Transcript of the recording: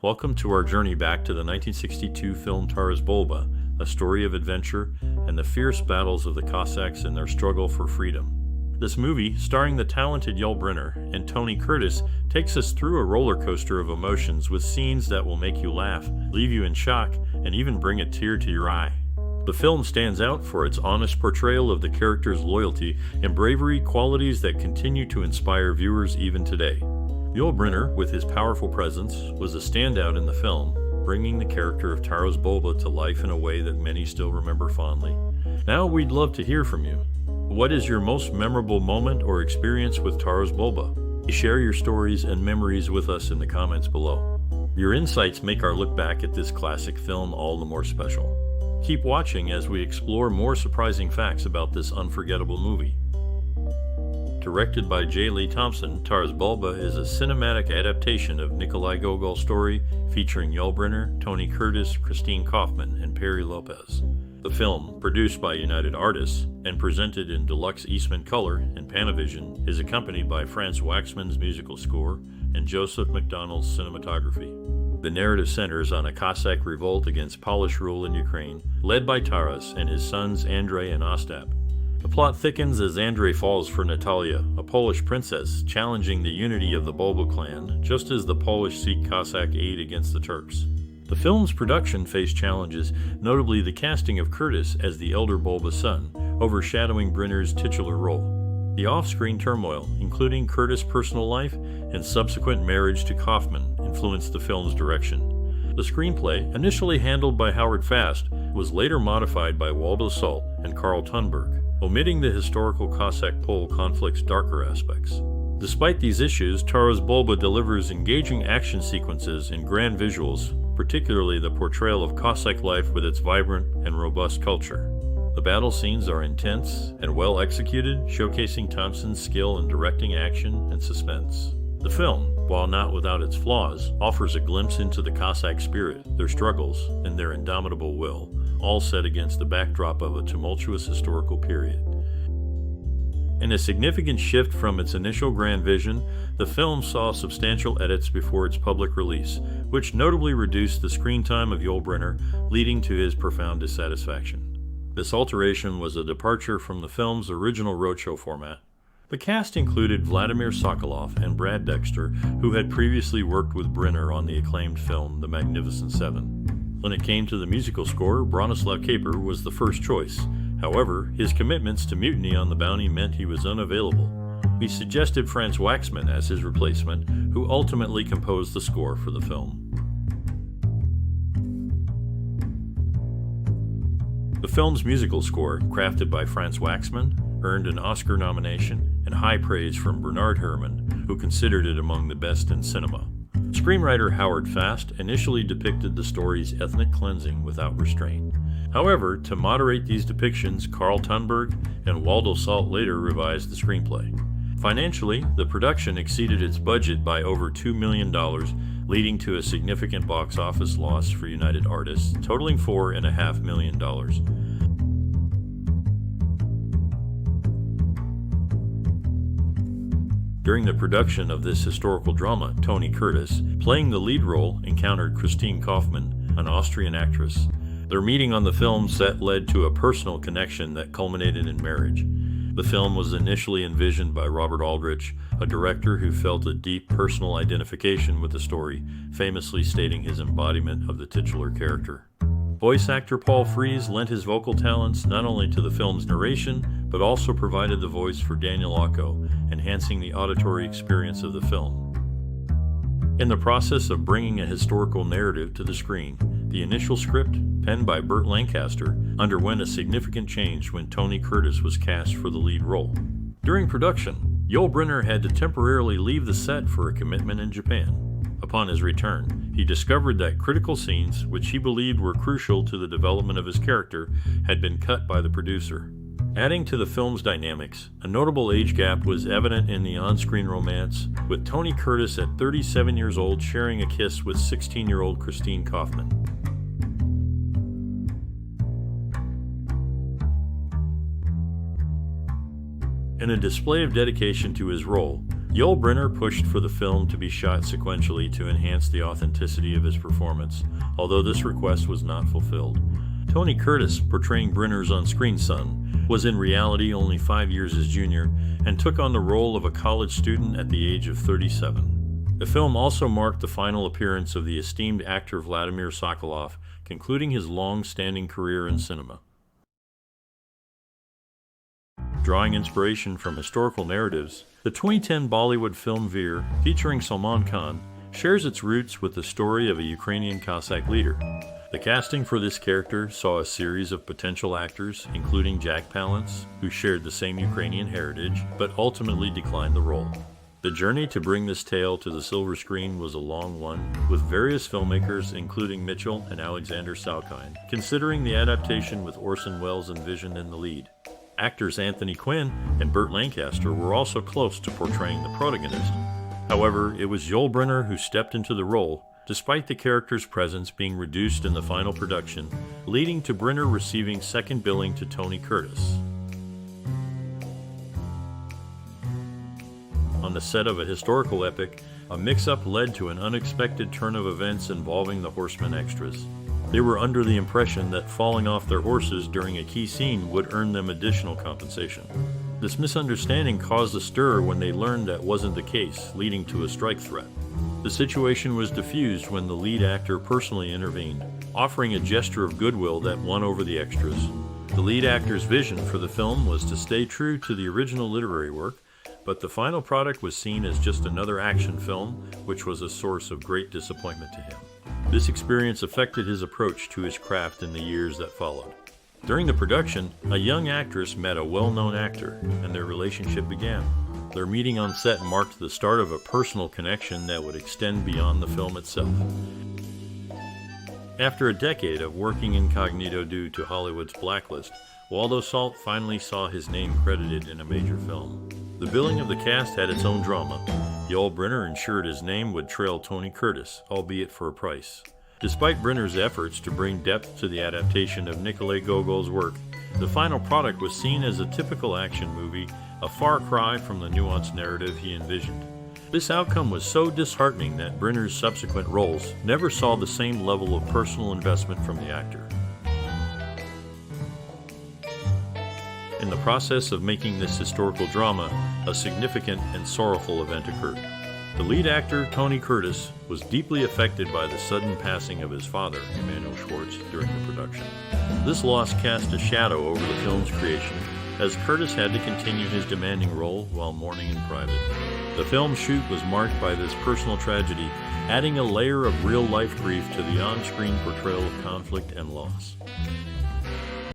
Welcome to our journey back to the 1962 film Taras Bulba, a story of adventure and the fierce battles of the Cossacks in their struggle for freedom. This movie, starring the talented Brynner and Tony Curtis, takes us through a roller coaster of emotions with scenes that will make you laugh, leave you in shock, and even bring a tear to your eye. The film stands out for its honest portrayal of the characters' loyalty and bravery, qualities that continue to inspire viewers even today. Brynner, with his powerful presence, was a standout in the film, bringing the character of Taras Bulba to life in a way that many still remember fondly. Now we'd love to hear from you. What is your most memorable moment or experience with Taras Bulba? Share your stories and memories with us in the comments below. Your insights make our look back at this classic film all the more special. Keep watching as we explore more surprising facts about this unforgettable movie. Directed by J. Lee Thompson, Taras Bulba is a cinematic adaptation of Nikolai Gogol's story featuring Brynner, Tony Curtis, Christine Kaufmann, and Perry Lopez. The film, produced by United Artists and presented in deluxe Eastman color and Panavision, is accompanied by Franz Waxman's musical score and Joseph McDonald's cinematography. The narrative centers on a Cossack revolt against Polish rule in Ukraine, led by Taras and his sons Andrei and Ostap. The plot thickens as Andrei falls for Natalia, a Polish princess, challenging the unity of the Bulba clan, just as the Polish seek Cossack aid against the Turks. The film's production faced challenges, notably the casting of Curtis as the elder Bulba son, overshadowing Brynner's titular role. The off-screen turmoil, including Curtis' personal life and subsequent marriage to Kaufmann, influenced the film's direction. The screenplay, initially handled by Howard Fast, was later modified by Waldo Salt and Carl Tunberg, omitting the historical Cossack-Pole conflict's darker aspects. Despite these issues, Taras Bulba delivers engaging action sequences and grand visuals, particularly the portrayal of Cossack life with its vibrant and robust culture. The battle scenes are intense and well executed, showcasing Thompson's skill in directing action and suspense. The film, while not without its flaws, offers a glimpse into the Cossack spirit, their struggles, and their indomitable will, all set against the backdrop of a tumultuous historical period. In a significant shift from its initial grand vision, the film saw substantial edits before its public release, which notably reduced the screen time of Brynner, leading to his profound dissatisfaction. This alteration was a departure from the film's original roadshow format. The cast included Vladimir Sokoloff and Brad Dexter, who had previously worked with Brynner on the acclaimed film The Magnificent Seven. When it came to the musical score, Bronislaw Kaper was the first choice. However, his commitments to mutiny on the Bounty meant he was unavailable. We suggested Franz Waxman as his replacement, who ultimately composed the score for the film. The film's musical score, crafted by Franz Waxman, earned an Oscar nomination and high praise from Bernard Herrmann, who considered it among the best in cinema. Screenwriter Howard Fast initially depicted the story's ethnic cleansing without restraint. However, to moderate these depictions, Carl Tunberg and Waldo Salt later revised the screenplay. Financially, the production exceeded its budget by over $2 million, leading to a significant box office loss for United Artists, totaling $4.5 million. During the production of this historical drama, Tony Curtis, playing the lead role, encountered Christine Kaufmann, an Austrian actress. Their meeting on the film set led to a personal connection that culminated in marriage. The film was initially envisioned by Robert Aldrich, a director who felt a deep personal identification with the story, famously stating his embodiment of the titular character. Voice actor Paul Frees lent his vocal talents not only to the film's narration, but also provided the voice for Daniel Ocko, enhancing the auditory experience of the film. In the process of bringing a historical narrative to the screen, the initial script, penned by Burt Lancaster, underwent a significant change when Tony Curtis was cast for the lead role. During production, Brynner had to temporarily leave the set for a commitment in Japan. Upon his return, he discovered that critical scenes, which he believed were crucial to the development of his character, had been cut by the producer. Adding to the film's dynamics, a notable age gap was evident in the on-screen romance, with Tony Curtis at 37 years old sharing a kiss with 16-year-old Christine Kaufmann. In a display of dedication to his role, Yul Brynner pushed for the film to be shot sequentially to enhance the authenticity of his performance, although this request was not fulfilled. Tony Curtis, portraying Brynner's on-screen son, was in reality only 5 years his junior and took on the role of a college student at the age of 37. The film also marked the final appearance of the esteemed actor Vladimir Sokoloff, concluding his long-standing career in cinema. Drawing inspiration from historical narratives, the 2010 Bollywood film Veer, featuring Salman Khan, shares its roots with the story of a Ukrainian Cossack leader. The casting for this character saw a series of potential actors, including Jack Palance, who shared the same Ukrainian heritage, but ultimately declined the role. The journey to bring this tale to the silver screen was a long one, with various filmmakers, including Mitchell and Alexander Salkind, considering the adaptation with Orson Welles and Vision in the lead. Actors Anthony Quinn and Burt Lancaster were also close to portraying the protagonist. However, it was Yul Brynner who stepped into the role, despite the character's presence being reduced in the final production, leading to Brynner receiving second billing to Tony Curtis. On the set of a historical epic, a mix-up led to an unexpected turn of events involving the horsemen extras. They were under the impression that falling off their horses during a key scene would earn them additional compensation. This misunderstanding caused a stir when they learned that wasn't the case, leading to a strike threat. The situation was diffused when the lead actor personally intervened, offering a gesture of goodwill that won over the extras. The lead actor's vision for the film was to stay true to the original literary work, but the final product was seen as just another action film, which was a source of great disappointment to him. This experience affected his approach to his craft in the years that followed. During the production, a young actress met a well-known actor, and their relationship began. Their meeting on set marked the start of a personal connection that would extend beyond the film itself. After a decade of working incognito due to Hollywood's blacklist, Waldo Salt finally saw his name credited in a major film. The billing of the cast had its own drama. Yul Brynner ensured his name would trail Tony Curtis, albeit for a price. Despite Brynner's efforts to bring depth to the adaptation of Nikolai Gogol's work, the final product was seen as a typical action movie, a far cry from the nuanced narrative he envisioned. This outcome was so disheartening that Brynner's subsequent roles never saw the same level of personal investment from the actor. In the process of making this historical drama, a significant and sorrowful event occurred. The lead actor, Tony Curtis, was deeply affected by the sudden passing of his father, Emanuel Schwartz, during the production. This loss cast a shadow over the film's creation, as Curtis had to continue his demanding role while mourning in private. The film's shoot was marked by this personal tragedy, adding a layer of real-life grief to the on-screen portrayal of conflict and loss.